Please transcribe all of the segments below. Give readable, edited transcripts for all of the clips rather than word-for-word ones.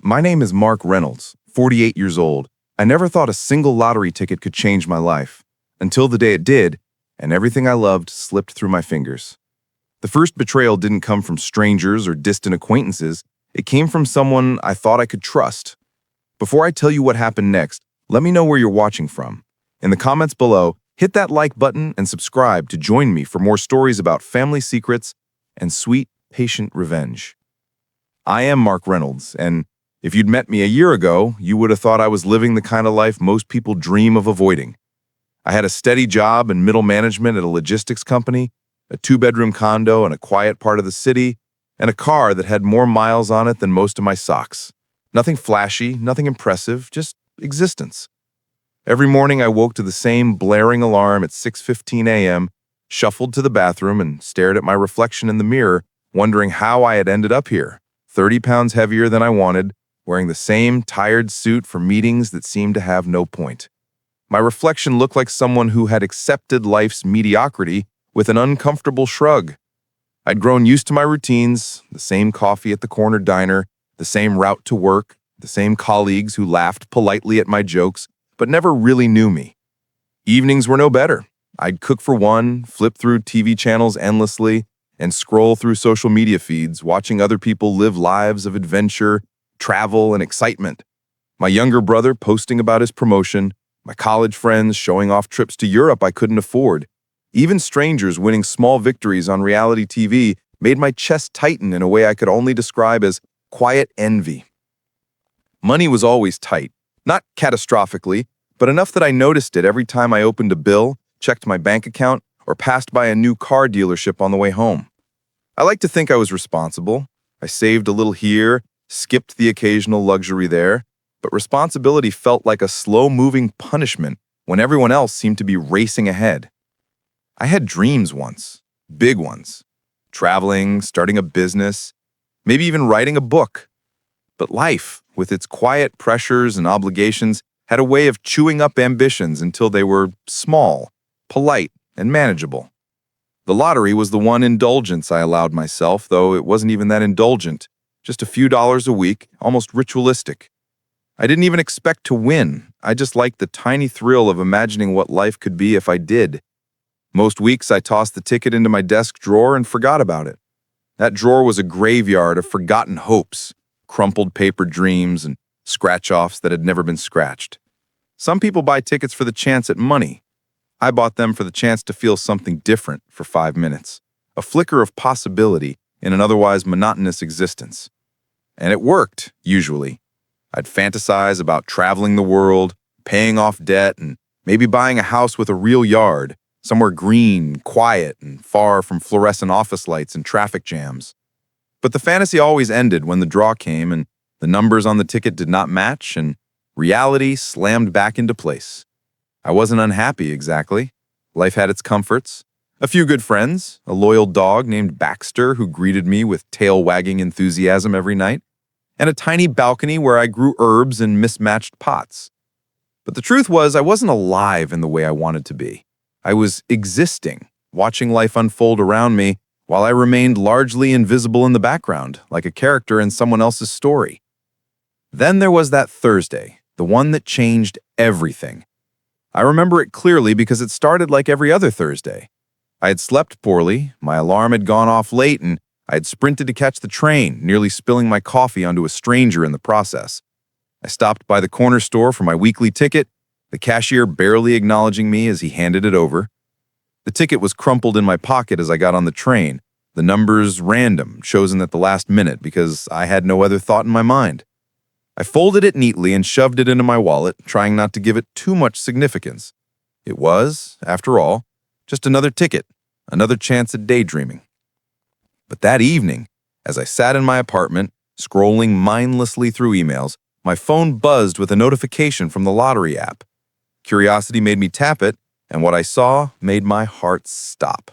My name is Mark Reynolds, 48 years old. I never thought a single lottery ticket could change my life, until the day it did, and everything I loved slipped through my fingers. The first betrayal didn't come from strangers or distant acquaintances. It came from someone I thought I could trust. Before I tell you what happened next, let me know where you're watching from. In the comments below, hit that like button and subscribe to join me for more stories about family secrets and sweet, patient revenge. I am Mark Reynolds, and if you'd met me a year ago, you would have thought I was living the kind of life most people dream of avoiding. I had a steady job in middle management at a logistics company, a two-bedroom condo in a quiet part of the city, and a car that had more miles on it than most of my socks. Nothing flashy, nothing impressive, just existence. Every morning I woke to the same blaring alarm at 6:15 a.m., shuffled to the bathroom, and stared at my reflection in the mirror, wondering how I had ended up here, 30 pounds heavier than I wanted, wearing the same tired suit for meetings that seemed to have no point. My reflection looked like someone who had accepted life's mediocrity with an uncomfortable shrug. I'd grown used to my routines, the same coffee at the corner diner, the same route to work, the same colleagues who laughed politely at my jokes, but never really knew me. Evenings were no better. I'd cook for one, flip through TV channels endlessly, and scroll through social media feeds, watching other people live lives of adventure, travel, and excitement. My younger brother posting about his promotion, my college friends showing off trips to Europe I couldn't afford. Even strangers winning small victories on reality TV made my chest tighten in a way I could only describe as quiet envy. Money was always tight, not catastrophically, but enough that I noticed it every time I opened a bill, checked my bank account, or passed by a new car dealership on the way home. I like to think I was responsible. I saved a little here, skipped the occasional luxury there, but responsibility felt like a slow-moving punishment when everyone else seemed to be racing ahead. I had dreams once, big ones, traveling, starting a business, maybe even writing a book. But life, with its quiet pressures and obligations, had a way of chewing up ambitions until they were small, polite, and manageable. The lottery was the one indulgence I allowed myself, though it wasn't even that indulgent. Just a few dollars a week, almost ritualistic. I didn't even expect to win. I just liked the tiny thrill of imagining what life could be if I did. Most weeks, I tossed the ticket into my desk drawer and forgot about it. That drawer was a graveyard of forgotten hopes, crumpled paper dreams, and scratch-offs that had never been scratched. Some people buy tickets for the chance at money. I bought them for the chance to feel something different for 5 minutes, a flicker of possibility in an otherwise monotonous existence. And it worked, usually. I'd fantasize about traveling the world, paying off debt, and maybe buying a house with a real yard, somewhere green, quiet, and far from fluorescent office lights and traffic jams. But the fantasy always ended when the draw came and the numbers on the ticket did not match and reality slammed back into place. I wasn't unhappy, exactly. Life had its comforts. A few good friends, a loyal dog named Baxter who greeted me with tail-wagging enthusiasm every night, and a tiny balcony where I grew herbs in mismatched pots. But the truth was, I wasn't alive in the way I wanted to be. I was existing, watching life unfold around me while I remained largely invisible in the background, like a character in someone else's story. Then there was that Thursday, the one that changed everything. I remember it clearly because it started like every other Thursday. I had slept poorly, my alarm had gone off late, and I had sprinted to catch the train, nearly spilling my coffee onto a stranger in the process. I stopped by the corner store for my weekly ticket, the cashier barely acknowledging me as he handed it over. The ticket was crumpled in my pocket as I got on the train, the numbers random, chosen at the last minute because I had no other thought in my mind. I folded it neatly and shoved it into my wallet, trying not to give it too much significance. It was, after all, just another ticket, another chance at daydreaming. But that evening, as I sat in my apartment, scrolling mindlessly through emails, my phone buzzed with a notification from the lottery app. Curiosity made me tap it, and what I saw made my heart stop.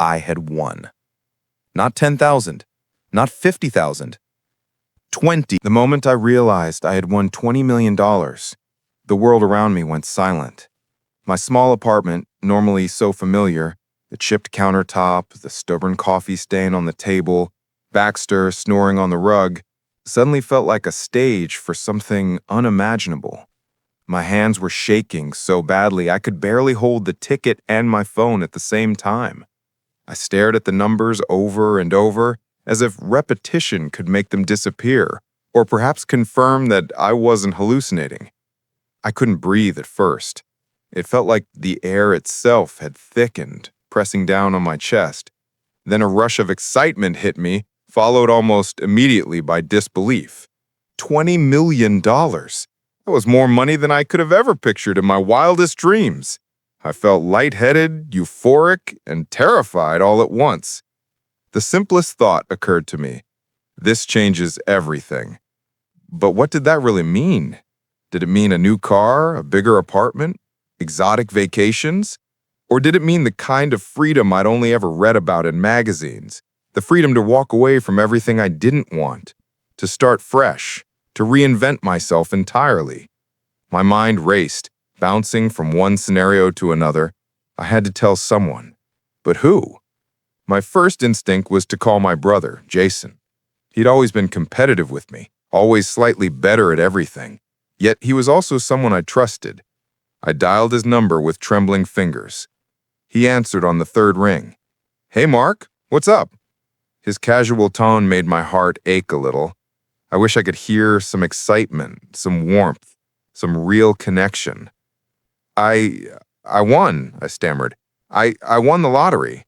I had won. Not 10,000, not 50,000. 20. The moment I realized I had won $20 million, the world around me went silent. My small apartment, normally so familiar, the chipped countertop, the stubborn coffee stain on the table, Baxter snoring on the rug, suddenly felt like a stage for something unimaginable. My hands were shaking so badly I could barely hold the ticket and my phone at the same time. I stared at the numbers over and over, as if repetition could make them disappear, or perhaps confirm that I wasn't hallucinating. I couldn't breathe at first. It felt like the air itself had thickened, pressing down on my chest. Then a rush of excitement hit me, followed almost immediately by disbelief. $20 million! That was more money than I could have ever pictured in my wildest dreams. I felt lightheaded, euphoric, and terrified all at once. The simplest thought occurred to me. This changes everything. But what did that really mean? Did it mean a new car, a bigger apartment, exotic vacations? Or did it mean the kind of freedom I'd only ever read about in magazines? The freedom to walk away from everything I didn't want, to start fresh, to reinvent myself entirely. My mind raced, bouncing from one scenario to another. I had to tell someone. But who? My first instinct was to call my brother, Jason. He'd always been competitive with me, always slightly better at everything. Yet he was also someone I trusted. I dialed his number with trembling fingers. He answered on the third ring. "Hey, Mark, what's up?" His casual tone made my heart ache a little. I wish I could hear some excitement, some warmth, some real connection. I won, I stammered. I won the lottery.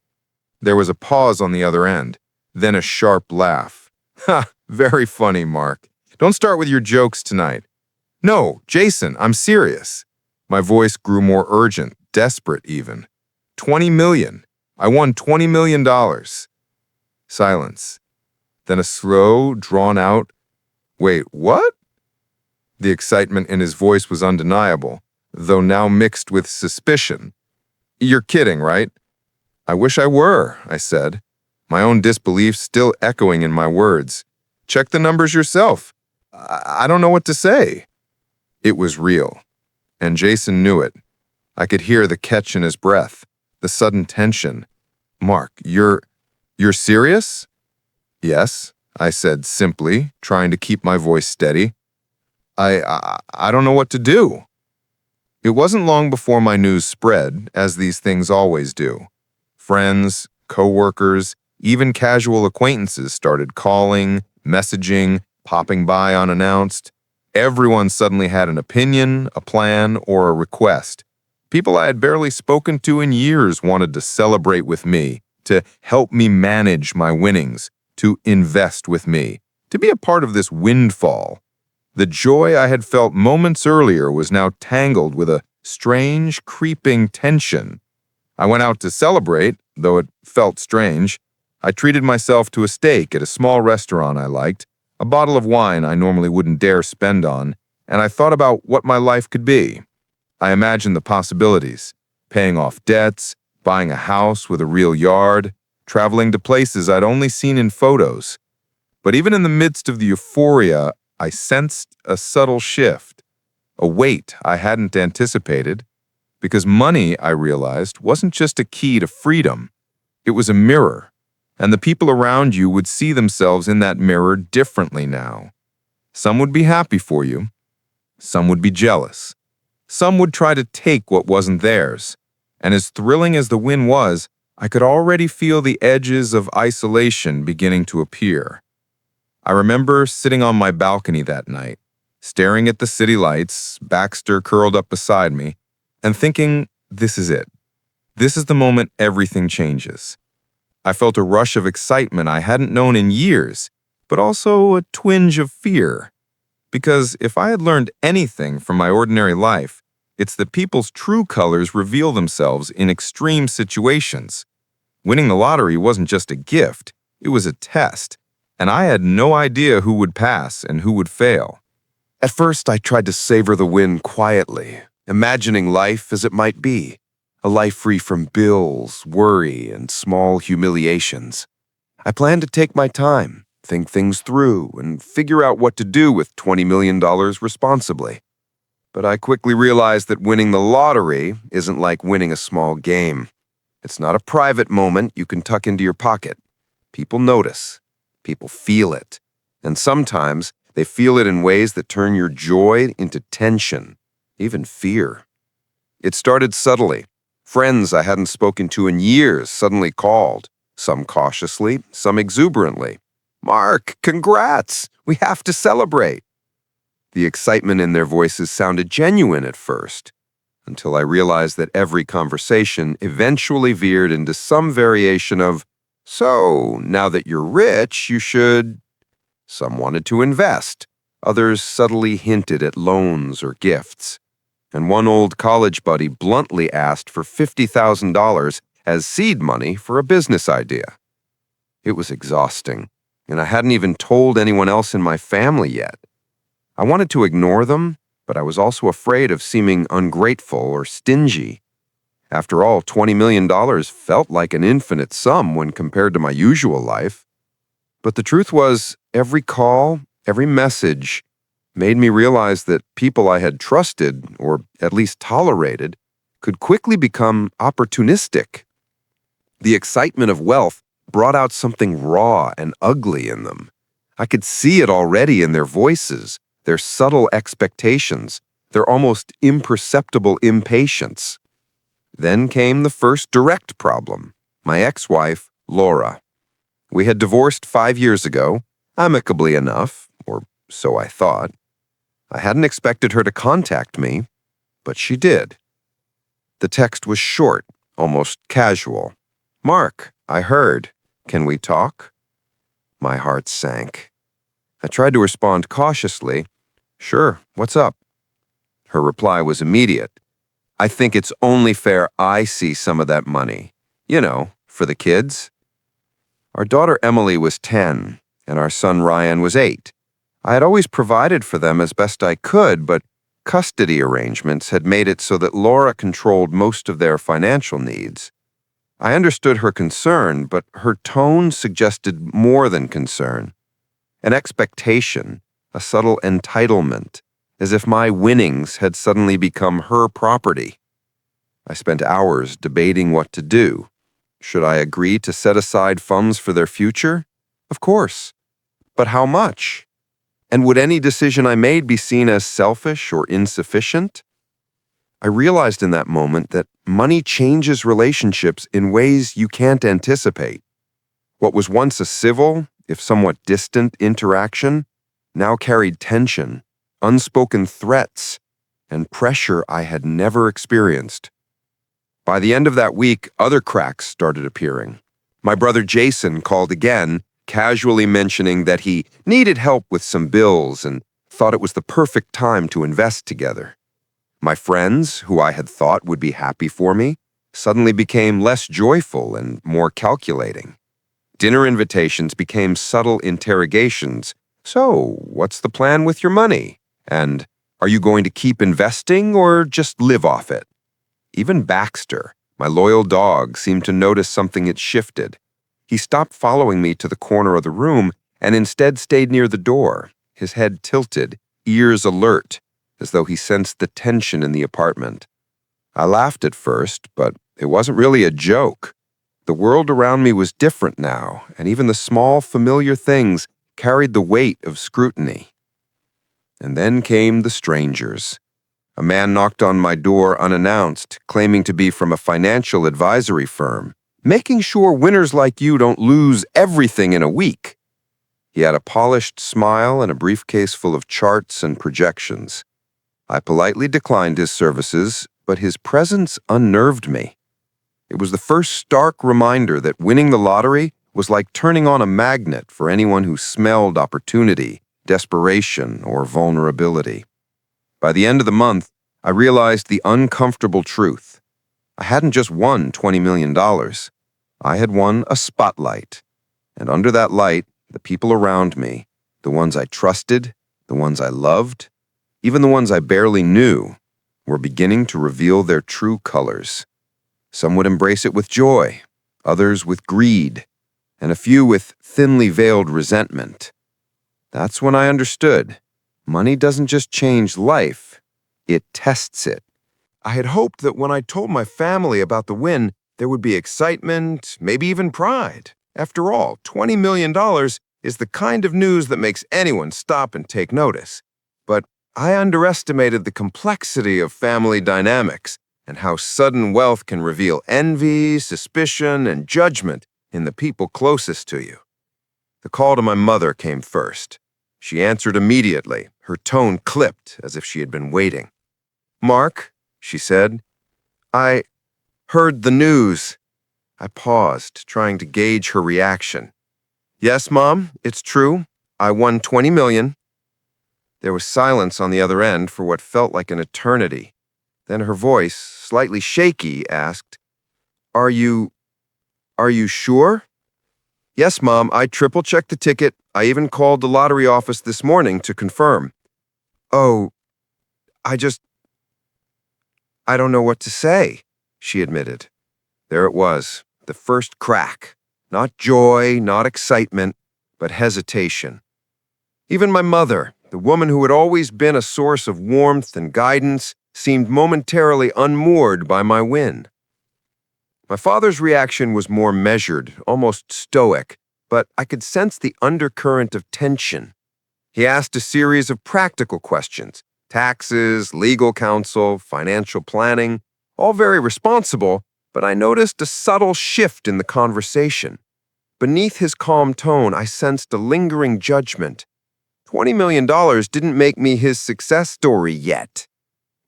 There was a pause on the other end, then a sharp laugh. Ha, very funny, Mark. Don't start with your jokes tonight. No, Jason, I'm serious. My voice grew more urgent, desperate even. 20 million. I won $20 million. Silence. Then a slow, drawn-out, "Wait, what?" The excitement in his voice was undeniable, though now mixed with suspicion. "You're kidding, right?" "I wish I were," I said, my own disbelief still echoing in my words. "Check the numbers yourself. I don't know what to say." It was real, and Jason knew it. I could hear the catch in his breath, the sudden tension. "Mark, you're serious?" "Yes," I said simply, trying to keep my voice steady. I don't know what to do." It wasn't long before my news spread, as these things always do. Friends, co-workers, even casual acquaintances started calling, messaging, popping by unannounced. Everyone suddenly had an opinion, a plan, or a request. People I had barely spoken to in years wanted to celebrate with me, to help me manage my winnings, to invest with me, to be a part of this windfall. The joy I had felt moments earlier was now tangled with a strange, creeping tension. I went out to celebrate, though it felt strange. I treated myself to a steak at a small restaurant I liked, a bottle of wine I normally wouldn't dare spend on, and I thought about what my life could be. I imagined the possibilities, paying off debts, buying a house with a real yard, traveling to places I'd only seen in photos. But even in the midst of the euphoria, I sensed a subtle shift, a weight I hadn't anticipated, because money, I realized, wasn't just a key to freedom. It was a mirror, and the people around you would see themselves in that mirror differently now. Some would be happy for you. Some would be jealous. Some would try to take what wasn't theirs. And as thrilling as the win was, I could already feel the edges of isolation beginning to appear. I remember sitting on my balcony that night, staring at the city lights, Baxter curled up beside me, and thinking, this is it. This is the moment everything changes. I felt a rush of excitement I hadn't known in years, but also a twinge of fear. Because if I had learned anything from my ordinary life, it's that people's true colors reveal themselves in extreme situations. Winning the lottery wasn't just a gift, it was a test, and I had no idea who would pass and who would fail. At first, I tried to savor the win quietly, imagining life as it might be, a life free from bills, worry, and small humiliations. I planned to take my time, think things through, and figure out what to do with $20 million responsibly. But I quickly realized that winning the lottery isn't like winning a small game. It's not a private moment you can tuck into your pocket. People notice. People feel it. And sometimes they feel it in ways that turn your joy into tension, even fear. It started subtly. Friends I hadn't spoken to in years suddenly called, some cautiously, some exuberantly. "Mark, congrats! We have to celebrate." The excitement in their voices sounded genuine at first, until I realized that every conversation eventually veered into some variation of, "So, now that you're rich, you should..." Some wanted to invest. Others subtly hinted at loans or gifts. And one old college buddy bluntly asked for $50,000 as seed money for a business idea. It was exhausting, and I hadn't even told anyone else in my family yet. I wanted to ignore them, but I was also afraid of seeming ungrateful or stingy. After all, $20 million felt like an infinite sum when compared to my usual life. But the truth was, every call, every message, made me realize that people I had trusted, or at least tolerated, could quickly become opportunistic. The excitement of wealth brought out something raw and ugly in them. I could see it already in their voices, their subtle expectations, their almost imperceptible impatience. Then came the first direct problem, my ex-wife, Laura. We had divorced 5 years ago, amicably enough, or so I thought. I hadn't expected her to contact me, but she did. The text was short, almost casual. "Mark, I heard. Can we talk?" My heart sank. I tried to respond cautiously. "Sure, what's up?" Her reply was immediate. "I think it's only fair I see some of that money. You know, for the kids." Our daughter Emily was 10, and our son Ryan was 8. I had always provided for them as best I could, but custody arrangements had made it so that Laura controlled most of their financial needs. I understood her concern, but her tone suggested more than concern. An expectation, a subtle entitlement, as if my winnings had suddenly become her property. I spent hours debating what to do. Should I agree to set aside funds for their future? Of course. But how much? And would any decision I made be seen as selfish or insufficient? I realized in that moment that money changes relationships in ways you can't anticipate. What was once a civil, if somewhat distant, interaction now carried tension, unspoken threats, and pressure I had never experienced. By the end of that week, other cracks started appearing. My brother Jason called again, casually mentioning that he needed help with some bills and thought it was the perfect time to invest together. My friends, who I had thought would be happy for me, suddenly became less joyful and more calculating. Dinner invitations became subtle interrogations. "So, what's the plan with your money?" And, "Are you going to keep investing or just live off it?" Even Baxter, my loyal dog, seemed to notice something had shifted. He stopped following me to the corner of the room and instead stayed near the door, his head tilted, ears alert, as though he sensed the tension in the apartment. I laughed at first, but it wasn't really a joke. The world around me was different now, and even the small, familiar things carried the weight of scrutiny. And then came the strangers. A man knocked on my door unannounced, claiming to be from a financial advisory firm, making sure winners like you don't lose everything in a week. He had a polished smile and a briefcase full of charts and projections. I politely declined his services, but his presence unnerved me. It was the first stark reminder that winning the lottery was like turning on a magnet for anyone who smelled opportunity, desperation, or vulnerability. By the end of the month, I realized the uncomfortable truth. I hadn't just won $20 million. I had won a spotlight. And under that light, the people around me, the ones I trusted, the ones I loved, even the ones I barely knew, were beginning to reveal their true colors. Some would embrace it with joy, others with greed, and a few with thinly veiled resentment. That's when I understood. Money doesn't just change life, it tests it. I had hoped that when I told my family about the win, there would be excitement, maybe even pride. After all, $20 million is the kind of news that makes anyone stop and take notice. But I underestimated the complexity of family dynamics and how sudden wealth can reveal envy, suspicion, and judgment in the people closest to you. The call to my mother came first. She answered immediately, her tone clipped as if she had been waiting. "Mark," she said, "I heard the news." I paused, trying to gauge her reaction. "Yes, Mom, it's true. I won $20 million. There was silence on the other end for what felt like an eternity. Then her voice, slightly shaky, asked, Are you sure?" "Yes, Mom, I triple-checked the ticket. I even called the lottery office this morning to confirm." "Oh, I don't know what to say," she admitted. There it was, the first crack. Not joy, not excitement, but hesitation. Even my mother, the woman who had always been a source of warmth and guidance, seemed momentarily unmoored by my win. My father's reaction was more measured, almost stoic, but I could sense the undercurrent of tension. He asked a series of practical questions: taxes, legal counsel, financial planning, all very responsible, but I noticed a subtle shift in the conversation. Beneath his calm tone, I sensed a lingering judgment. $20 million didn't make me his success story yet.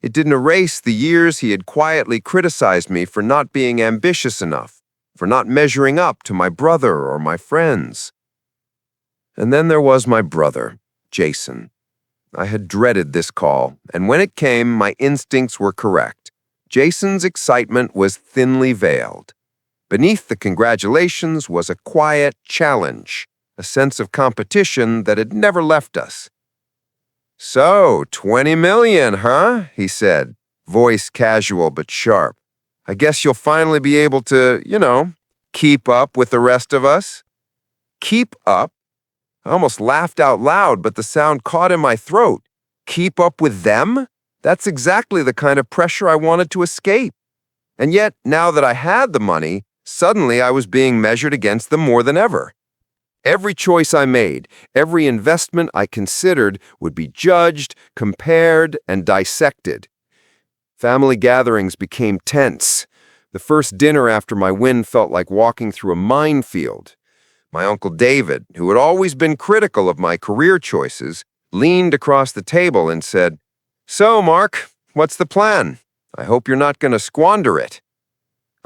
It didn't erase the years he had quietly criticized me for not being ambitious enough, for not measuring up to my brother or my friends. And then there was my brother, Jason. I had dreaded this call, and when it came, my instincts were correct. Jason's excitement was thinly veiled. Beneath the congratulations was a quiet challenge, a sense of competition that had never left us. "So, 20 million, huh?" he said, voice casual but sharp. "I guess you'll finally be able to, keep up with the rest of us?" Keep up? I almost laughed out loud, but the sound caught in my throat. Keep up with them? That's exactly the kind of pressure I wanted to escape. And yet, now that I had the money, suddenly I was being measured against them more than ever. Every choice I made, every investment I considered would be judged, compared, and dissected. Family gatherings became tense. The first dinner after my win felt like walking through a minefield. My Uncle David, who had always been critical of my career choices, leaned across the table and said, "So, Mark, what's the plan? I hope you're not going to squander it."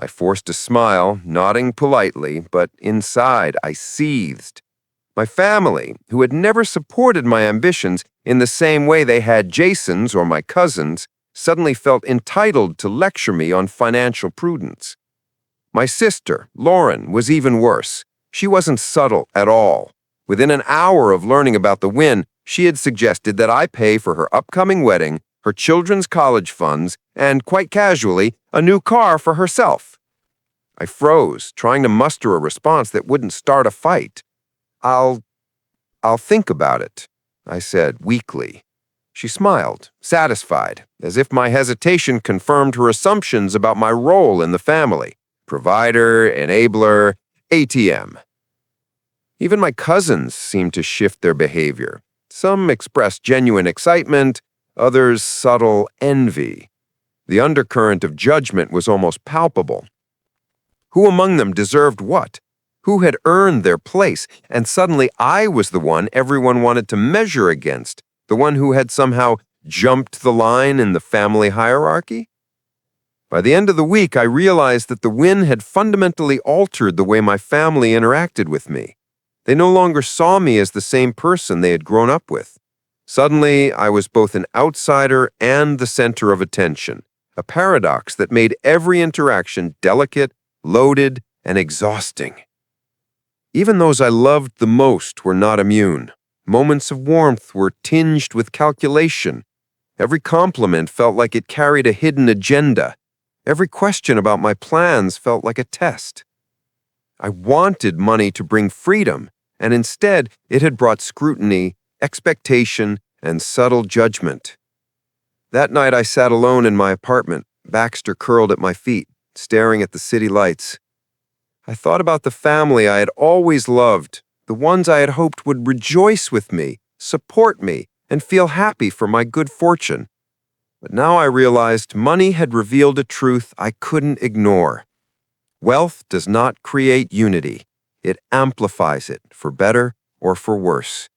I forced a smile, nodding politely, but inside I seethed. My family, who had never supported my ambitions in the same way they had Jason's or my cousins, suddenly felt entitled to lecture me on financial prudence. My sister, Lauren, was even worse. She wasn't subtle at all. Within an hour of learning about the win, she had suggested that I pay for her upcoming wedding, her children's college funds, and, quite casually, a new car for herself. I froze, trying to muster a response that wouldn't start a fight. I'll think about it," I said weakly. She smiled, satisfied, as if my hesitation confirmed her assumptions about my role in the family: provider, enabler, ATM. Even my cousins seemed to shift their behavior. Some expressed genuine excitement, others subtle envy. The undercurrent of judgment was almost palpable. Who among them deserved what? Who had earned their place? And suddenly I was the one everyone wanted to measure against, the one who had somehow jumped the line in the family hierarchy? By the end of the week, I realized that the win had fundamentally altered the way my family interacted with me. They no longer saw me as the same person they had grown up with. Suddenly, I was both an outsider and the center of attention, a paradox that made every interaction delicate, loaded, and exhausting. Even those I loved the most were not immune. Moments of warmth were tinged with calculation. Every compliment felt like it carried a hidden agenda. Every question about my plans felt like a test. I wanted money to bring freedom, and instead it had brought scrutiny, expectation, and subtle judgment. That night I sat alone in my apartment, Baxter curled at my feet, staring at the city lights. I thought about the family I had always loved, the ones I had hoped would rejoice with me, support me, and feel happy for my good fortune. But now I realized money had revealed a truth I couldn't ignore. Wealth does not create unity. It amplifies it, for better or for worse.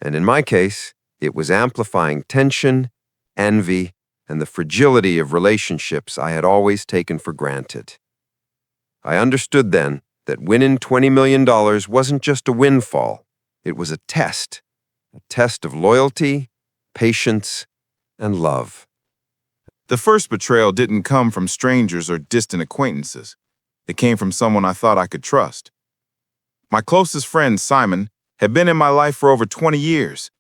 And in my case, it was amplifying tension, envy, and the fragility of relationships I had always taken for granted. I understood then that winning $20 million wasn't just a windfall. It was a test of loyalty, patience, and love. The first betrayal didn't come from strangers or distant acquaintances. It came from someone I thought I could trust. My closest friend, Simon, had been in my life for over 20 years.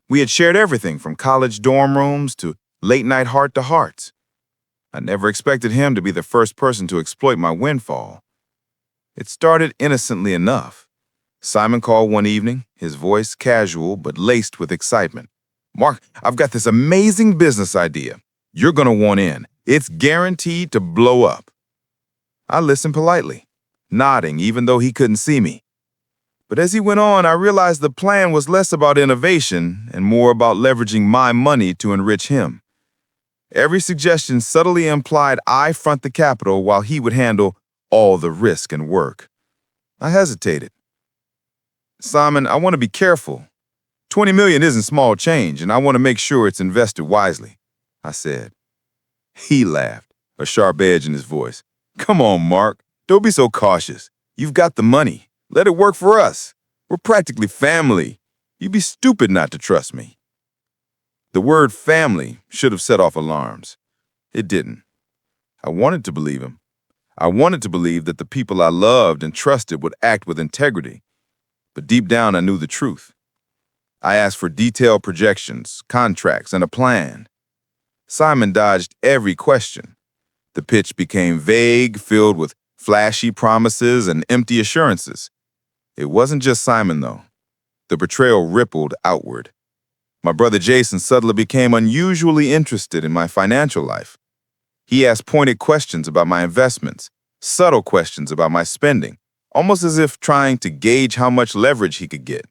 We had shared everything from college dorm rooms to late-night heart-to-hearts. I never expected him to be the first person to exploit my windfall. It started innocently enough. Simon called one evening, his voice casual but laced with excitement. "Mark, I've got this amazing business idea. You're gonna want in. It's guaranteed to blow up." I listened politely, nodding even though he couldn't see me. But as he went on, I realized the plan was less about innovation and more about leveraging my money to enrich him. Every suggestion subtly implied I front the capital while he would handle all the risk and work. I hesitated. "Simon, I want to be careful. 20 million isn't small change, and I want to make sure it's invested wisely," I said. He laughed, a sharp edge in his voice. "Come on, Mark. Don't be so cautious. You've got the money. Let it work for us. We're practically family. You'd be stupid not to trust me." The word family should have set off alarms. It didn't. I wanted to believe him. I wanted to believe that the people I loved and trusted would act with integrity. But deep down, I knew the truth. I asked for detailed projections, contracts, and a plan. Simon dodged every question. The pitch became vague, filled with flashy promises and empty assurances. It wasn't just Simon, though. The betrayal rippled outward. My brother Jason suddenly became unusually interested in my financial life. He asked pointed questions about my investments, subtle questions about my spending, almost as if trying to gauge how much leverage he could get.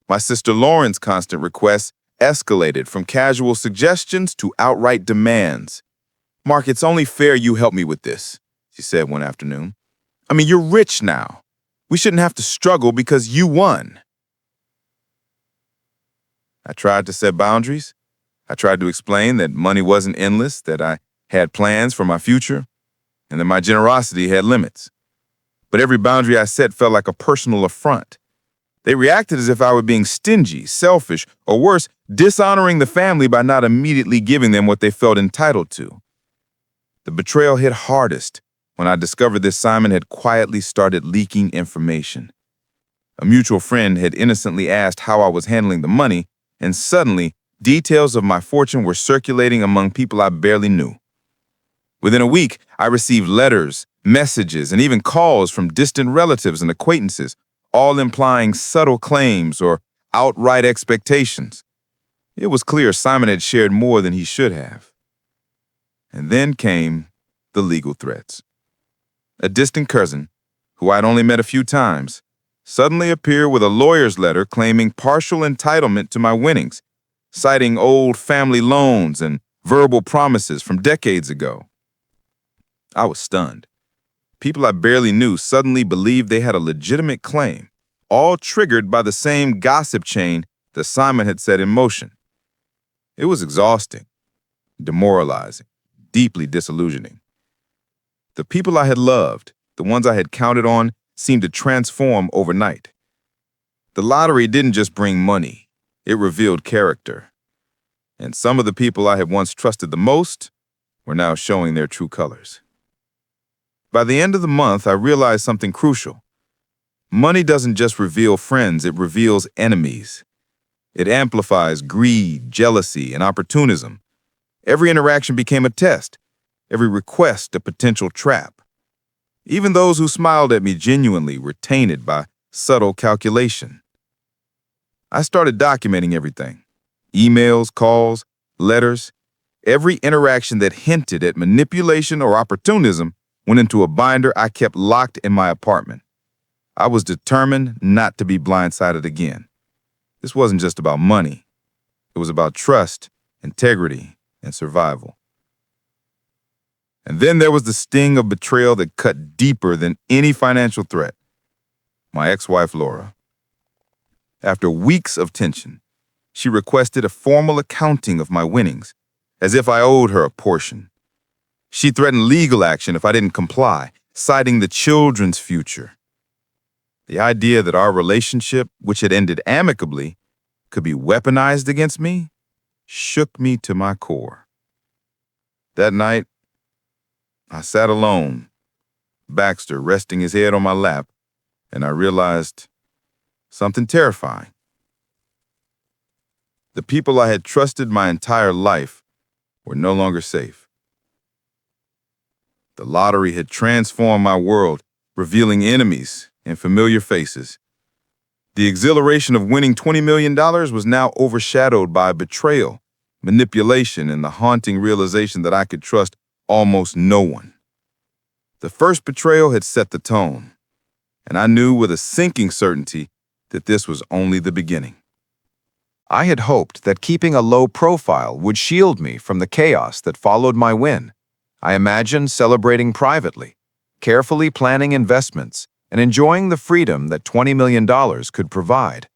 My sister Lauren's constant requests escalated from casual suggestions to outright demands. "Mark, it's only fair you help me with this," she said one afternoon. "I mean, you're rich now. We shouldn't have to struggle because you won." I tried to set boundaries. I tried to explain that money wasn't endless, that I had plans for my future, and that my generosity had limits. But every boundary I set felt like a personal affront. They reacted as if I were being stingy, selfish, or worse, dishonoring the family by not immediately giving them what they felt entitled to. The betrayal hit hardest when I discovered that Simon had quietly started leaking information. A mutual friend had innocently asked how I was handling the money, and suddenly, details of my fortune were circulating among people I barely knew. Within a week, I received letters, messages, and even calls from distant relatives and acquaintances, all implying subtle claims or outright expectations. It was clear Simon had shared more than he should have. And then came the legal threats. A distant cousin, who I'd only met a few times, suddenly appeared with a lawyer's letter claiming partial entitlement to my winnings, citing old family loans and verbal promises from decades ago. I was stunned. People I barely knew suddenly believed they had a legitimate claim, all triggered by the same gossip chain that Simon had set in motion. It was exhausting, demoralizing, deeply disillusioning. The people I had loved, the ones I had counted on, seemed to transform overnight. The lottery didn't just bring money, it revealed character. And some of the people I had once trusted the most were now showing their true colors. By the end of the month, I realized something crucial. Money doesn't just reveal friends, it reveals enemies. It amplifies greed, jealousy, and opportunism. Every interaction became a test, every request a potential trap. Even those who smiled at me genuinely were tainted by subtle calculation. I started documenting everything. Emails, calls, letters. Every interaction that hinted at manipulation or opportunism went into a binder I kept locked in my apartment. I was determined not to be blindsided again. This wasn't just about money. It was about trust, integrity, and survival. And then there was the sting of betrayal that cut deeper than any financial threat. My ex-wife, Laura. After weeks of tension, she requested a formal accounting of my winnings, as if I owed her a portion. She threatened legal action if I didn't comply, citing the children's future. The idea that our relationship, which had ended amicably, could be weaponized against me shook me to my core. That night, I sat alone, Baxter resting his head on my lap, and I realized something terrifying. The people I had trusted my entire life were no longer safe. The lottery had transformed my world, revealing enemies and familiar faces. The exhilaration of winning $20 million was now overshadowed by betrayal, manipulation, and the haunting realization that I could trust almost no one. The first betrayal had set the tone, and I knew with a sinking certainty that this was only the beginning. I had hoped that keeping a low profile would shield me from the chaos that followed my win. I imagined celebrating privately, carefully planning investments, and enjoying the freedom that $20 million could provide.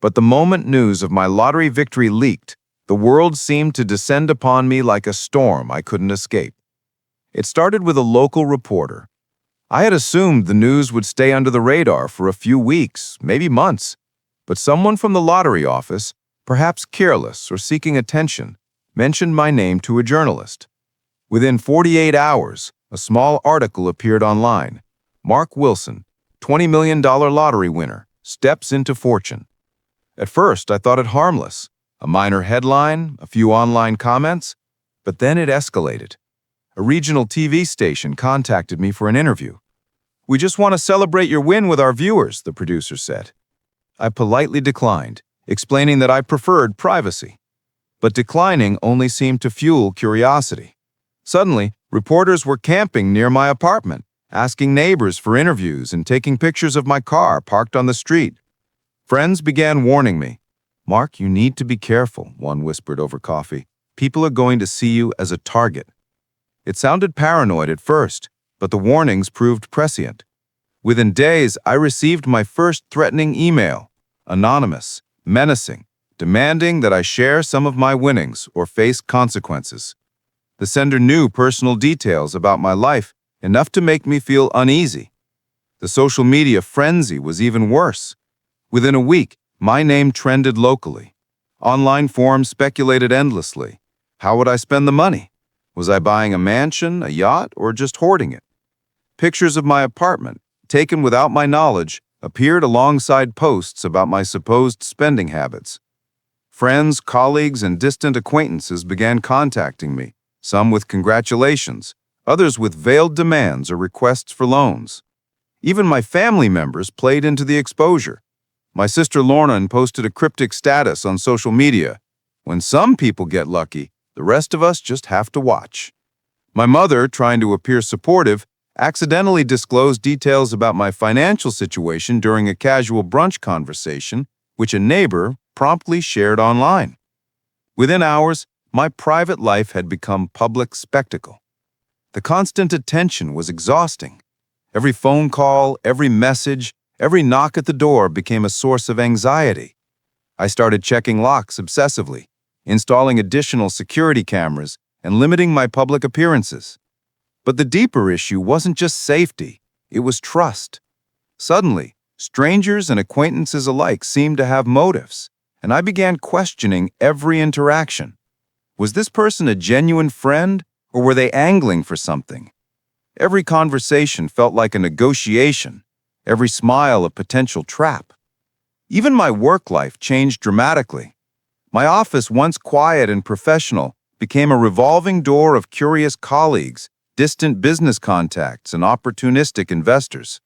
But the moment news of my lottery victory leaked, the world seemed to descend upon me like a storm I couldn't escape. It started with a local reporter. I had assumed the news would stay under the radar for a few weeks, maybe months, but someone from the lottery office, perhaps careless or seeking attention, mentioned my name to a journalist. Within 48 hours, a small article appeared online. Mark Wilson, $20 million lottery winner, steps into fortune. At first, I thought it harmless, a minor headline, a few online comments, but then it escalated. A regional TV station contacted me for an interview. "We just want to celebrate your win with our viewers," the producer said. I politely declined, explaining that I preferred privacy. But declining only seemed to fuel curiosity. Suddenly, reporters were camping near my apartment, asking neighbors for interviews and taking pictures of my car parked on the street. Friends began warning me. "Mark, you need to be careful," one whispered over coffee. "People are going to see you as a target." It sounded paranoid at first, but the warnings proved prescient. Within days, I received my first threatening email, anonymous, menacing, demanding that I share some of my winnings or face consequences. The sender knew personal details about my life, enough to make me feel uneasy. The social media frenzy was even worse. Within a week, my name trended locally. Online forums speculated endlessly. How would I spend the money? Was I buying a mansion, a yacht, or just hoarding it? Pictures of my apartment, taken without my knowledge, appeared alongside posts about my supposed spending habits. Friends, colleagues, and distant acquaintances began contacting me, some with congratulations, others with veiled demands or requests for loans. Even my family members played into the exposure. My sister Lorna posted a cryptic status on social media. "When some people get lucky, the rest of us just have to watch." My mother, trying to appear supportive, accidentally disclosed details about my financial situation during a casual brunch conversation, which a neighbor promptly shared online. Within hours, my private life had become public spectacle. The constant attention was exhausting. Every phone call, every message, every knock at the door became a source of anxiety. I started checking locks obsessively, installing additional security cameras, and limiting my public appearances. But the deeper issue wasn't just safety, it was trust. Suddenly, strangers and acquaintances alike seemed to have motives, and I began questioning every interaction. Was this person a genuine friend, or were they angling for something? Every conversation felt like a negotiation, every smile a potential trap. Even my work life changed dramatically. My office, once quiet and professional, became a revolving door of curious colleagues, distant business contacts, and opportunistic investors.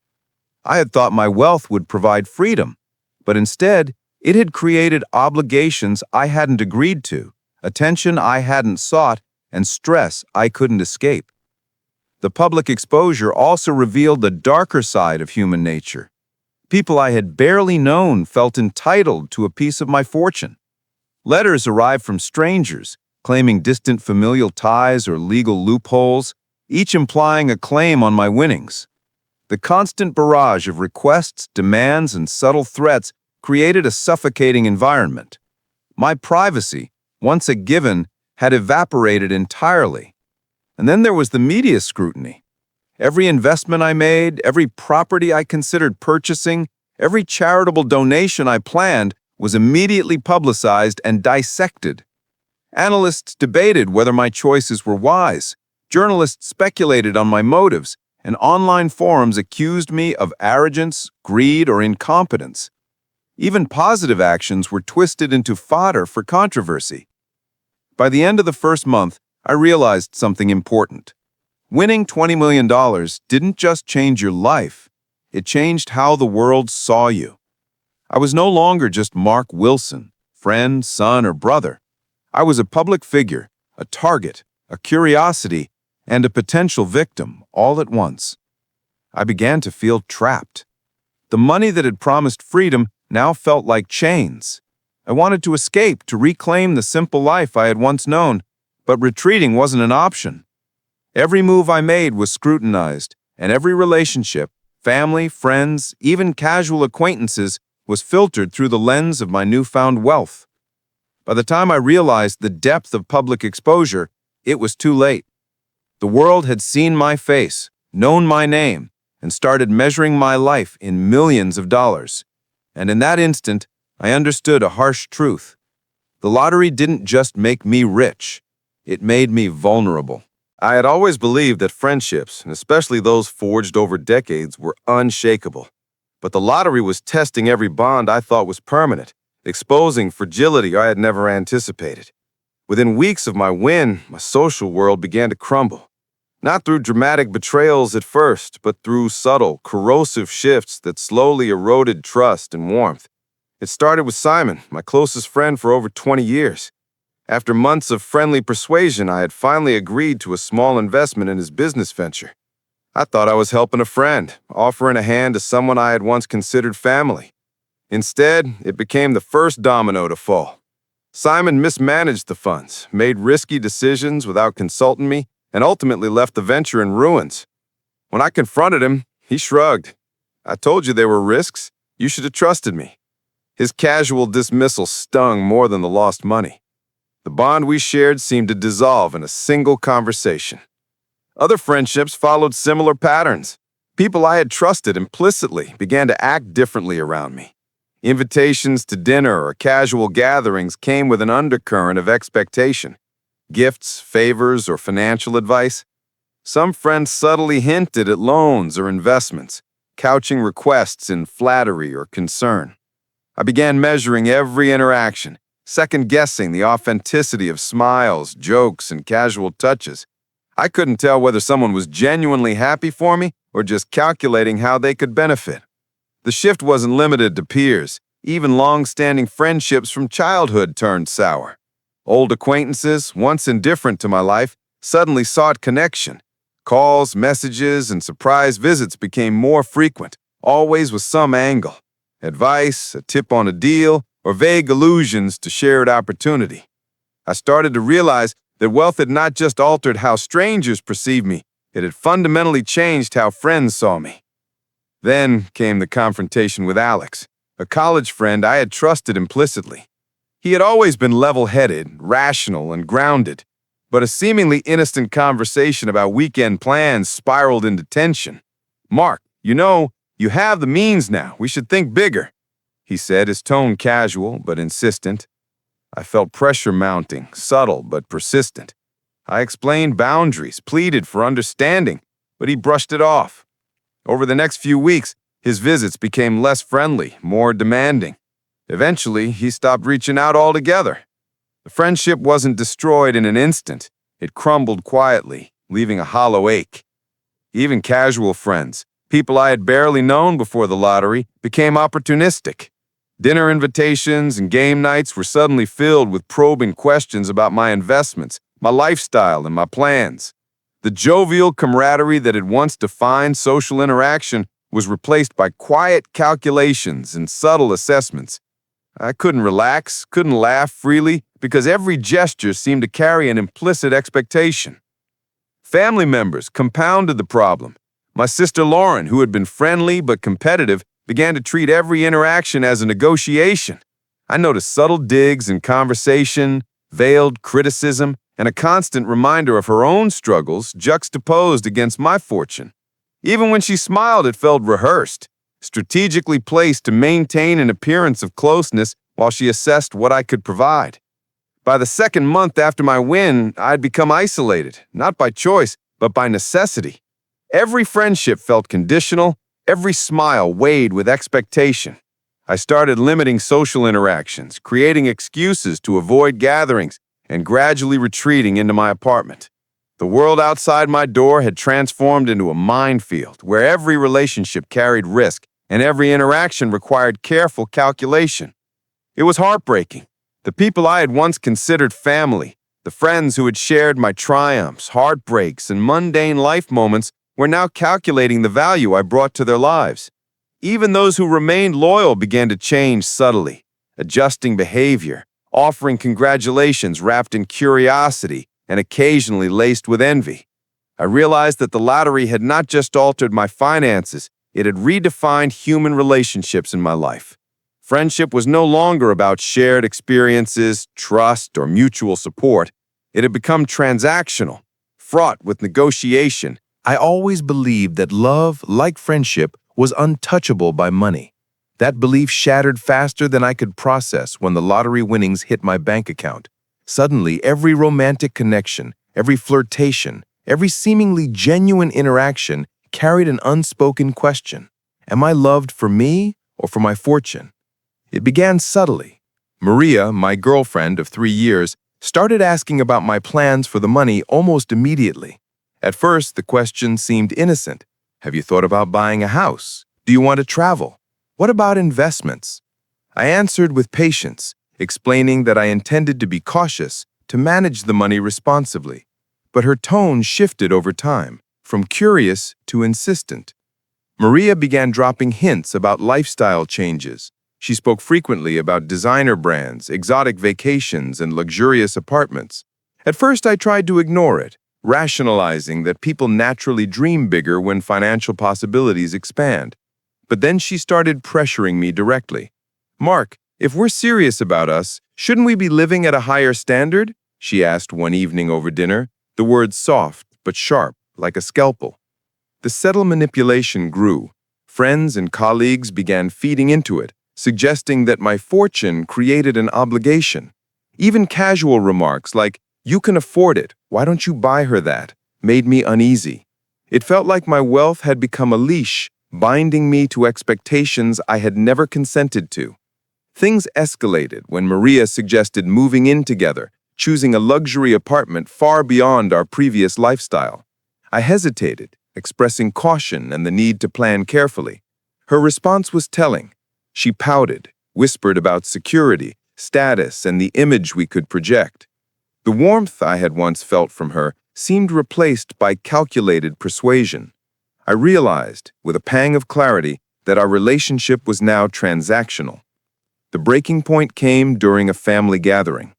I had thought my wealth would provide freedom, but instead, it had created obligations I hadn't agreed to, attention I hadn't sought, and stress I couldn't escape. The public exposure also revealed the darker side of human nature. People I had barely known felt entitled to a piece of my fortune. Letters arrived from strangers, claiming distant familial ties or legal loopholes, each implying a claim on my winnings. The constant barrage of requests, demands, and subtle threats created a suffocating environment. My privacy, once a given, had evaporated entirely. And then there was the media scrutiny. Every investment I made, every property I considered purchasing, every charitable donation I planned was immediately publicized and dissected. Analysts debated whether my choices were wise. Journalists speculated on my motives, and online forums accused me of arrogance, greed, or incompetence. Even positive actions were twisted into fodder for controversy. By the end of the first month, I realized something important. Winning $20 million didn't just change your life, it changed how the world saw you. I was no longer just Mark Wilson, friend, son, or brother. I was a public figure, a target, a curiosity, and a potential victim all at once. I began to feel trapped. The money that had promised freedom now felt like chains. I wanted to escape, to reclaim the simple life I had once known, but retreating wasn't an option. Every move I made was scrutinized, and every relationship, family, friends, even casual acquaintances, was filtered through the lens of my newfound wealth. By the time I realized the depth of public exposure, it was too late. The world had seen my face, known my name, and started measuring my life in millions of dollars. And in that instant, I understood a harsh truth. The lottery didn't just make me rich, it made me vulnerable. I had always believed that friendships, and especially those forged over decades, were unshakable. But the lottery was testing every bond I thought was permanent, exposing fragility I had never anticipated. Within weeks of my win, my social world began to crumble. Not through dramatic betrayals at first, but through subtle, corrosive shifts that slowly eroded trust and warmth. It started with Simon, my closest friend for over 20 years. After months of friendly persuasion, I had finally agreed to a small investment in his business venture. I thought I was helping a friend, offering a hand to someone I had once considered family. Instead, it became the first domino to fall. Simon mismanaged the funds, made risky decisions without consulting me, and ultimately left the venture in ruins. When I confronted him, he shrugged. "I told you there were risks. You should have trusted me." His casual dismissal stung more than the lost money. The bond we shared seemed to dissolve in a single conversation. Other friendships followed similar patterns. People I had trusted implicitly began to act differently around me. Invitations to dinner or casual gatherings came with an undercurrent of expectation. Gifts, favors, or financial advice. Some friends subtly hinted at loans or investments, couching requests in flattery or concern. I began measuring every interaction, second-guessing the authenticity of smiles, jokes, and casual touches. I couldn't tell whether someone was genuinely happy for me or just calculating how they could benefit. The shift wasn't limited to peers. Even long-standing friendships from childhood turned sour. Old acquaintances, once indifferent to my life, suddenly sought connection. Calls, messages, and surprise visits became more frequent, always with some angle. Advice, a tip on a deal, or vague allusions to shared opportunity. I started to realize that wealth had not just altered how strangers perceived me, it had fundamentally changed how friends saw me. Then came the confrontation with Alex, a college friend I had trusted implicitly. He had always been level-headed, rational, and grounded, but a seemingly innocent conversation about weekend plans spiraled into tension. "Mark, you have the means now. We should think bigger," he said, his tone casual but insistent. I felt pressure mounting, subtle but persistent. I explained boundaries, pleaded for understanding, but he brushed it off. Over the next few weeks, his visits became less friendly, more demanding. Eventually, he stopped reaching out altogether. The friendship wasn't destroyed in an instant. It crumbled quietly, leaving a hollow ache. Even casual friends, people I had barely known before the lottery, became opportunistic. Dinner invitations and game nights were suddenly filled with probing questions about my investments, my lifestyle, and my plans. The jovial camaraderie that had once defined social interaction was replaced by quiet calculations and subtle assessments. I couldn't relax, couldn't laugh freely, because every gesture seemed to carry an implicit expectation. Family members compounded the problem. My sister Lauren, who had been friendly but competitive, began to treat every interaction as a negotiation. I noticed subtle digs in conversation, veiled criticism, and a constant reminder of her own struggles juxtaposed against my fortune. Even when she smiled, it felt rehearsed, strategically placed to maintain an appearance of closeness while she assessed what I could provide. By the second month after my win, I'd become isolated, not by choice, but by necessity. Every friendship felt conditional, every smile weighed with expectation. I started limiting social interactions, creating excuses to avoid gatherings, and gradually retreating into my apartment. The world outside my door had transformed into a minefield where every relationship carried risk and every interaction required careful calculation. It was heartbreaking. The people I had once considered family, the friends who had shared my triumphs, heartbreaks, and mundane life moments, were now calculating the value I brought to their lives. Even those who remained loyal began to change subtly, adjusting behavior, offering congratulations wrapped in curiosity and occasionally laced with envy. I realized that the lottery had not just altered my finances, it had redefined human relationships in my life. Friendship was no longer about shared experiences, trust, or mutual support. It had become transactional, fraught with negotiation. I always believed that love, like friendship, was untouchable by money. That belief shattered faster than I could process when the lottery winnings hit my bank account. Suddenly, every romantic connection, every flirtation, every seemingly genuine interaction carried an unspoken question. Am I loved for me or for my fortune? It began subtly. Maria, my girlfriend of 3 years, started asking about my plans for the money almost immediately. At first, the question seemed innocent. Have you thought about buying a house? Do you want to travel? What about investments? I answered with patience, explaining that I intended to be cautious, to manage the money responsibly. But her tone shifted over time, from curious to insistent. Maria began dropping hints about lifestyle changes. She spoke frequently about designer brands, exotic vacations, and luxurious apartments. At first, I tried to ignore it, rationalizing that people naturally dream bigger when financial possibilities expand. But then she started pressuring me directly. Mark, if we're serious about us, shouldn't we be living at a higher standard? She asked one evening over dinner, the words soft but sharp, like a scalpel. The subtle manipulation grew. Friends and colleagues began feeding into it, suggesting that my fortune created an obligation. Even casual remarks like, "You can afford it, why don't you buy her that?" made me uneasy. It felt like my wealth had become a leash, binding me to expectations I had never consented to. Things escalated when Maria suggested moving in together, choosing a luxury apartment far beyond our previous lifestyle. I hesitated, expressing caution and the need to plan carefully. Her response was telling. She pouted, whispered about security, status, and the image we could project. The warmth I had once felt from her seemed replaced by calculated persuasion. I realized, with a pang of clarity, that our relationship was now transactional. The breaking point came during a family gathering.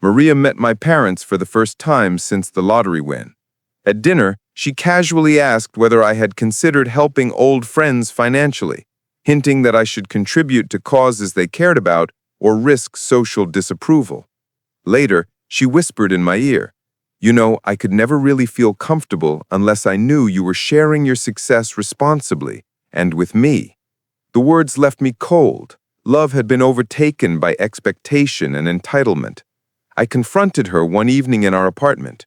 Maria met my parents for the first time since the lottery win. At dinner, she casually asked whether I had considered helping old friends financially, hinting that I should contribute to causes they cared about or risk social disapproval. Later, she whispered in my ear, "You know, I could never really feel comfortable unless I knew you were sharing your success responsibly, and with me." The words left me cold. Love had been overtaken by expectation and entitlement. I confronted her one evening in our apartment.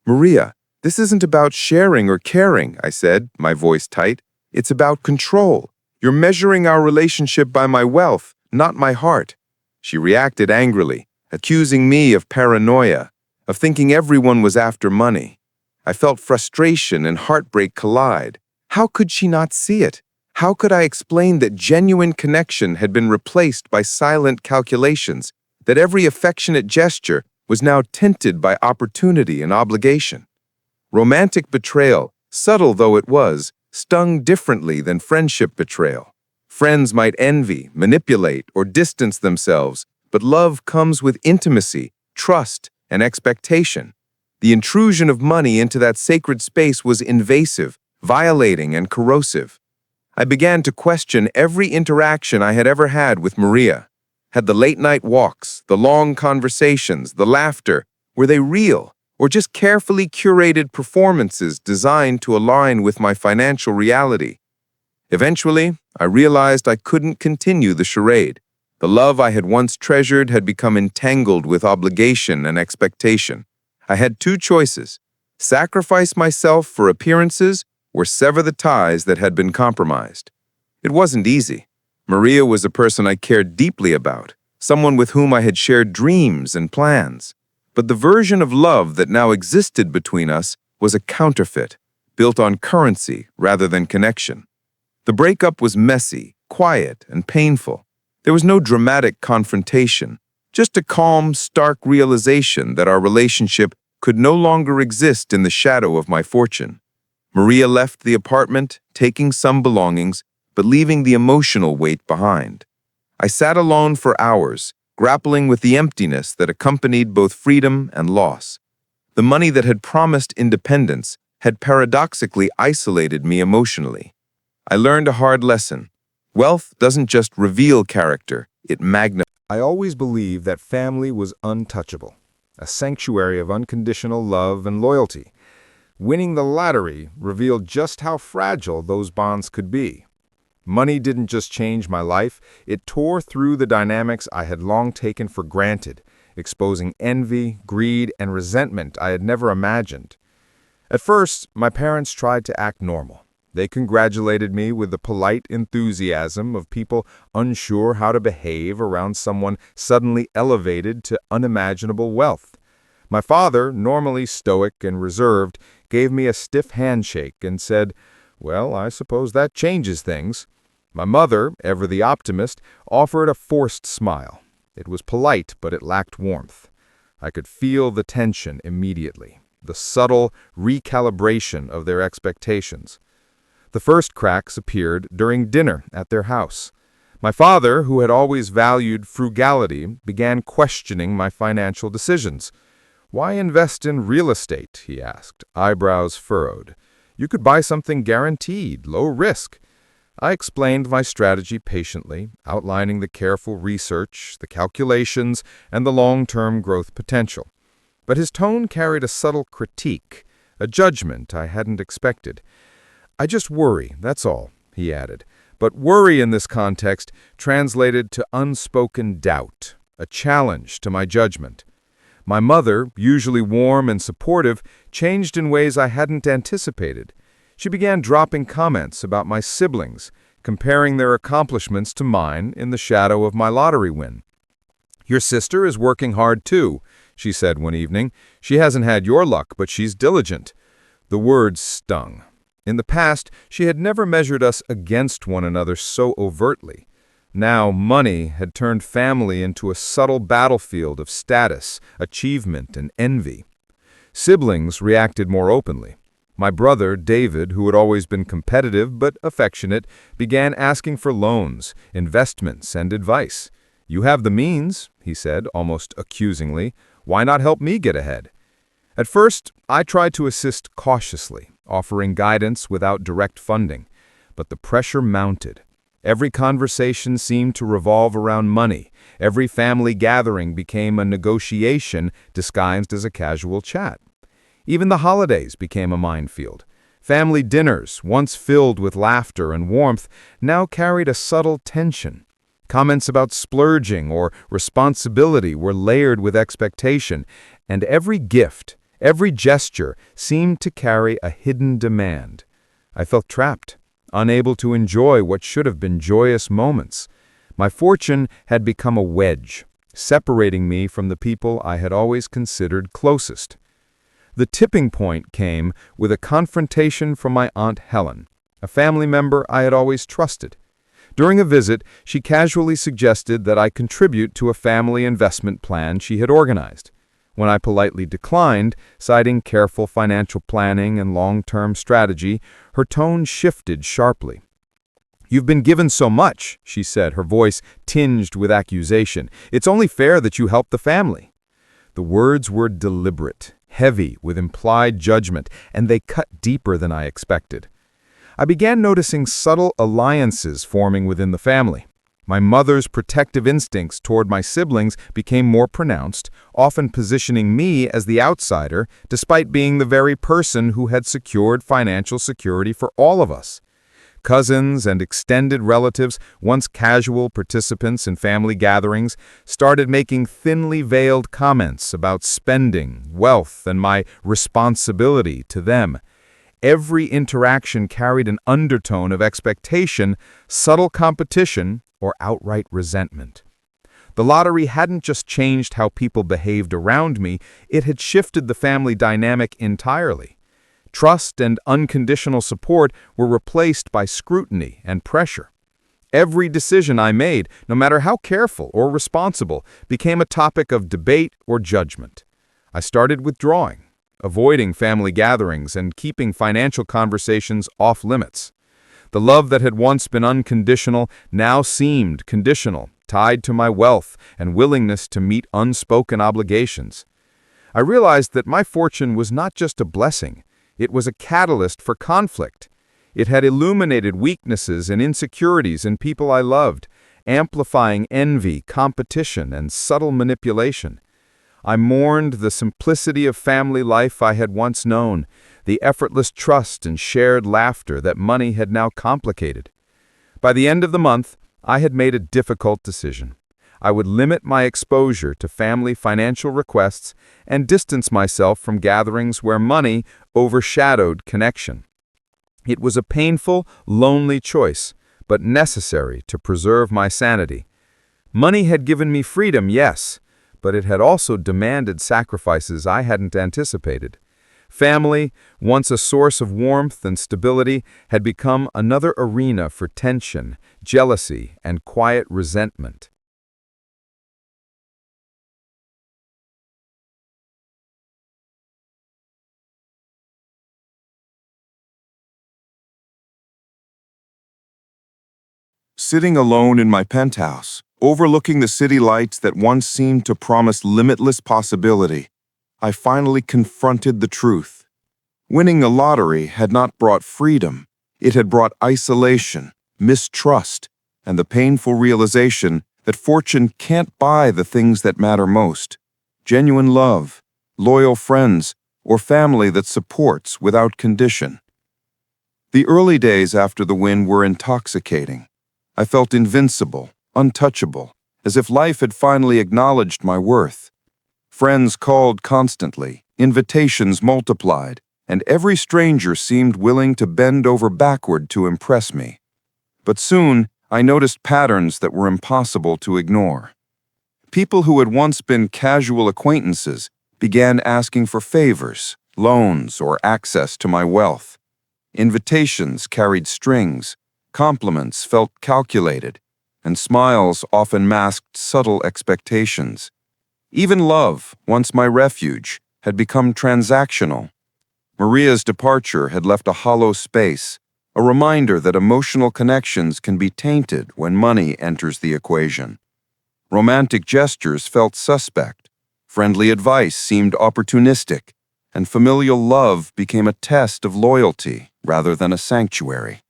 "Maria, this isn't about sharing or caring," I said, my voice tight. "It's about control. You're measuring our relationship by my wealth, not my heart." She reacted angrily, accusing me of paranoia, of thinking everyone was after money. I felt frustration and heartbreak collide. How could she not see it? How could I explain that genuine connection had been replaced by silent calculations, that every affectionate gesture was now tinted by opportunity and obligation? Romantic betrayal, subtle though it was, stung differently than friendship betrayal. Friends might envy, manipulate, or distance themselves, but love comes with intimacy, trust, and expectation. The intrusion of money into that sacred space was invasive, violating, and corrosive. I began to question every interaction I had ever had with Maria. Had the late-night walks, the long conversations, the laughter, were they real, or just carefully curated performances designed to align with my financial reality? Eventually, I realized I couldn't continue the charade. The love I had once treasured had become entangled with obligation and expectation. I had two choices: sacrifice myself for appearances or sever the ties that had been compromised. It wasn't easy. Maria was a person I cared deeply about, someone with whom I had shared dreams and plans. But the version of love that now existed between us was a counterfeit, built on currency rather than connection. The breakup was messy, quiet, and painful. There was no dramatic confrontation, just a calm, stark realization that our relationship could no longer exist in the shadow of my fortune. Maria left the apartment, taking some belongings, but leaving the emotional weight behind. I sat alone for hours, grappling with the emptiness that accompanied both freedom and loss. The money that had promised independence had paradoxically isolated me emotionally. I learned a hard lesson. Wealth doesn't just reveal character, it magnifies. I always believed that family was untouchable, a sanctuary of unconditional love and loyalty. Winning the lottery revealed just how fragile those bonds could be. Money didn't just change my life, it tore through the dynamics I had long taken for granted, exposing envy, greed, and resentment I had never imagined. At first, my parents tried to act normal. They congratulated me with the polite enthusiasm of people unsure how to behave around someone suddenly elevated to unimaginable wealth. My father, normally stoic and reserved, gave me a stiff handshake and said, "Well, I suppose that changes things." My mother, ever the optimist, offered a forced smile. It was polite, but it lacked warmth. I could feel the tension immediately, the subtle recalibration of their expectations. The first cracks appeared during dinner at their house. My father, who had always valued frugality, began questioning my financial decisions. "Why invest in real estate?" he asked, eyebrows furrowed. "You could buy something guaranteed, low risk." I explained my strategy patiently, outlining the careful research, the calculations, and the long-term growth potential. But his tone carried a subtle critique, a judgment I hadn't expected. "I just worry, that's all," he added. But worry in this context translated to unspoken doubt, a challenge to my judgment. My mother, usually warm and supportive, changed in ways I hadn't anticipated. She began dropping comments about my siblings, comparing their accomplishments to mine in the shadow of my lottery win. "Your sister is working hard too," she said one evening. "She hasn't had your luck, but she's diligent." The words stung. In the past, she had never measured us against one another so overtly. Now, money had turned family into a subtle battlefield of status, achievement, and envy. Siblings reacted more openly. My brother, David, who had always been competitive but affectionate, began asking for loans, investments, and advice. "You have the means," he said, almost accusingly. "Why not help me get ahead?" At first, I tried to assist cautiously, offering guidance without direct funding. But the pressure mounted. Every conversation seemed to revolve around money. Every family gathering became a negotiation disguised as a casual chat. Even the holidays became a minefield. Family dinners, once filled with laughter and warmth, now carried a subtle tension. Comments about splurging or responsibility were layered with expectation, and every gift, every gesture seemed to carry a hidden demand. I felt trapped, unable to enjoy what should have been joyous moments. My fortune had become a wedge, separating me from the people I had always considered closest. The tipping point came with a confrontation from my Aunt Helen, a family member I had always trusted. During a visit, she casually suggested that I contribute to a family investment plan she had organized. When I politely declined, citing careful financial planning and long-term strategy, her tone shifted sharply. "You've been given so much," she said, her voice tinged with accusation. "It's only fair that you help the family." The words were deliberate, heavy with implied judgment, and they cut deeper than I expected. I began noticing subtle alliances forming within the family. My mother's protective instincts toward my siblings became more pronounced, often positioning me as the outsider, despite being the very person who had secured financial security for all of us. Cousins and extended relatives, once casual participants in family gatherings, started making thinly veiled comments about spending, wealth, and my responsibility to them. Every interaction carried an undertone of expectation, subtle competition, or outright resentment. The lottery hadn't just changed how people behaved around me, it had shifted the family dynamic entirely. Trust and unconditional support were replaced by scrutiny and pressure. Every decision I made, no matter how careful or responsible, became a topic of debate or judgment. I started withdrawing, avoiding family gatherings, and keeping financial conversations off limits. The love that had once been unconditional now seemed conditional, tied to my wealth and willingness to meet unspoken obligations. I realized that my fortune was not just a blessing, it was a catalyst for conflict. It had illuminated weaknesses and insecurities in people I loved, amplifying envy, competition, and subtle manipulation. I mourned the simplicity of family life I had once known, the effortless trust and shared laughter that money had now complicated. By the end of the month, I had made a difficult decision. I would limit my exposure to family financial requests and distance myself from gatherings where money overshadowed connection. It was a painful, lonely choice, but necessary to preserve my sanity. Money had given me freedom, yes, but it had also demanded sacrifices I hadn't anticipated. Family, once a source of warmth and stability, had become another arena for tension, jealousy, and quiet resentment. Sitting alone in my penthouse, overlooking the city lights that once seemed to promise limitless possibility, I finally confronted the truth. Winning the lottery had not brought freedom. It had brought isolation, mistrust, and the painful realization that fortune can't buy the things that matter most: genuine love, loyal friends, or family that supports without condition. The early days after the win were intoxicating. I felt invincible, untouchable, as if life had finally acknowledged my worth. Friends called constantly, invitations multiplied, and every stranger seemed willing to bend over backward to impress me. But soon, I noticed patterns that were impossible to ignore. People who had once been casual acquaintances began asking for favors, loans, or access to my wealth. Invitations carried strings, compliments felt calculated, and smiles often masked subtle expectations. Even love, once my refuge, had become transactional. Maria's departure had left a hollow space, a reminder that emotional connections can be tainted when money enters the equation. Romantic gestures felt suspect, friendly advice seemed opportunistic, and familial love became a test of loyalty rather than a sanctuary.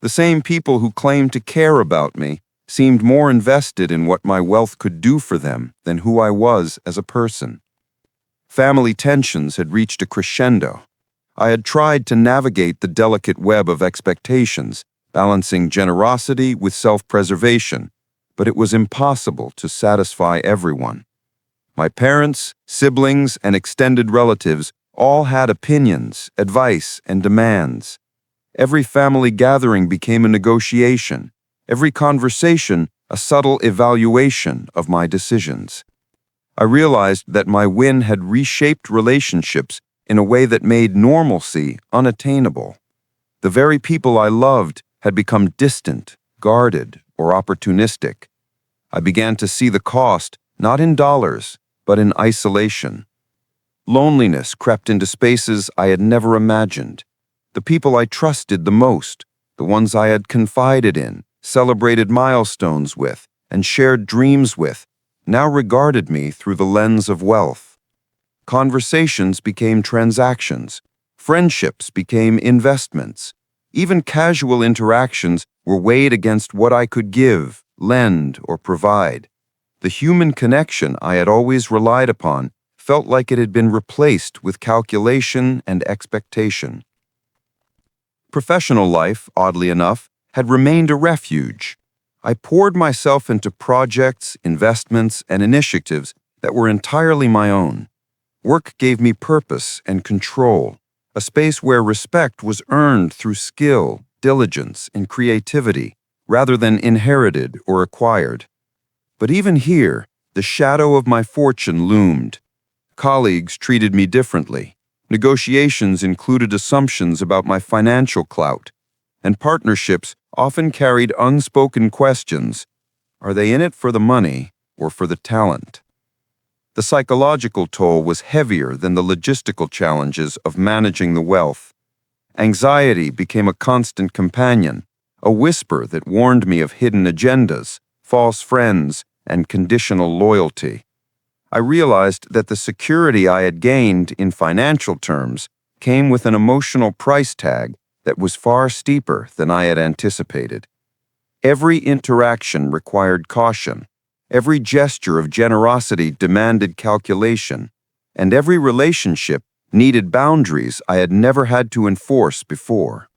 The same people who claimed to care about me seemed more invested in what my wealth could do for them than who I was as a person. Family tensions had reached a crescendo. I had tried to navigate the delicate web of expectations, balancing generosity with self-preservation, but it was impossible to satisfy everyone. My parents, siblings, and extended relatives all had opinions, advice, and demands. Every family gathering became a negotiation, every conversation a subtle evaluation of my decisions. I realized that my win had reshaped relationships in a way that made normalcy unattainable. The very people I loved had become distant, guarded, or opportunistic. I began to see the cost, not in dollars, but in isolation. Loneliness crept into spaces I had never imagined. The people I trusted the most, the ones I had confided in, celebrated milestones with, and shared dreams with, now regarded me through the lens of wealth. Conversations became transactions. Friendships became investments. Even casual interactions were weighed against what I could give, lend, or provide. The human connection I had always relied upon felt like it had been replaced with calculation and expectation. Professional life, oddly enough, had remained a refuge. I poured myself into projects, investments, and initiatives that were entirely my own. Work gave me purpose and control, a space where respect was earned through skill, diligence, and creativity, rather than inherited or acquired. But even here, the shadow of my fortune loomed. Colleagues treated me differently. Negotiations included assumptions about my financial clout, and partnerships often carried unspoken questions. Are they in it for the money or for the talent? The psychological toll was heavier than the logistical challenges of managing the wealth. Anxiety became a constant companion, a whisper that warned me of hidden agendas, false friends, and conditional loyalty. I realized that the security I had gained in financial terms came with an emotional price tag that was far steeper than I had anticipated. Every interaction required caution, every gesture of generosity demanded calculation, and every relationship needed boundaries I had never had to enforce before.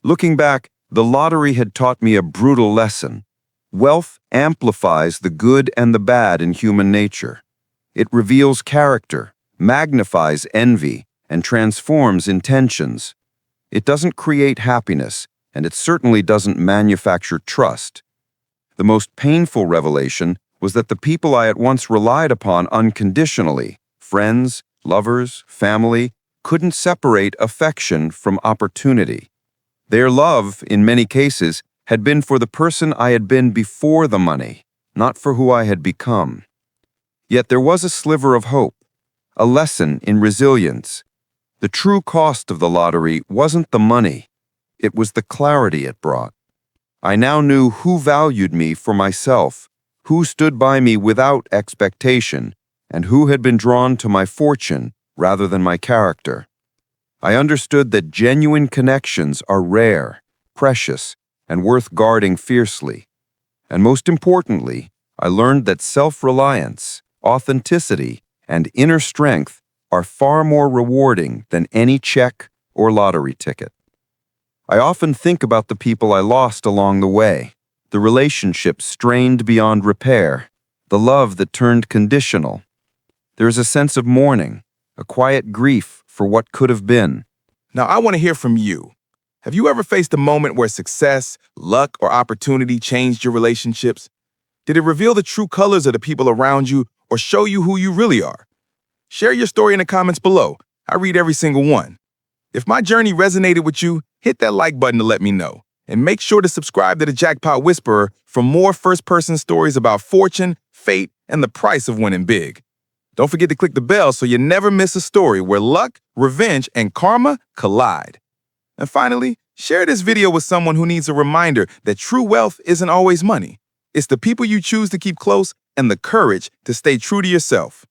Looking back, the lottery had taught me a brutal lesson. Wealth amplifies the good and the bad in human nature. It reveals character, magnifies envy, and transforms intentions. It doesn't create happiness, and it certainly doesn't manufacture trust. The most painful revelation was that the people I at once relied upon unconditionally, friends, lovers, family, couldn't separate affection from opportunity. Their love, in many cases, had been for the person I had been before the money, not for who I had become. Yet there was a sliver of hope, a lesson in resilience. The true cost of the lottery wasn't the money, it was the clarity it brought. I now knew who valued me for myself, who stood by me without expectation, and who had been drawn to my fortune rather than my character. I understood that genuine connections are rare, precious, and worth guarding fiercely. And most importantly, I learned that self-reliance, authenticity, and inner strength are far more rewarding than any check or lottery ticket. I often think about the people I lost along the way, the relationships strained beyond repair, the love that turned conditional. There is a sense of mourning, a quiet grief for what could have been. Now, I want to hear from you. Have you ever faced a moment where success, luck, or opportunity changed your relationships? Did it reveal the true colors of the people around you or show you who you really are? Share your story in the comments below. I read every single one. If my journey resonated with you, hit that like button to let me know. And make sure to subscribe to the Jackpot Whisperer for more first-person stories about fortune, fate, and the price of winning big. Don't forget to click the bell so you never miss a story where luck, revenge, and karma collide. And finally, share this video with someone who needs a reminder that true wealth isn't always money. It's the people you choose to keep close and the courage to stay true to yourself.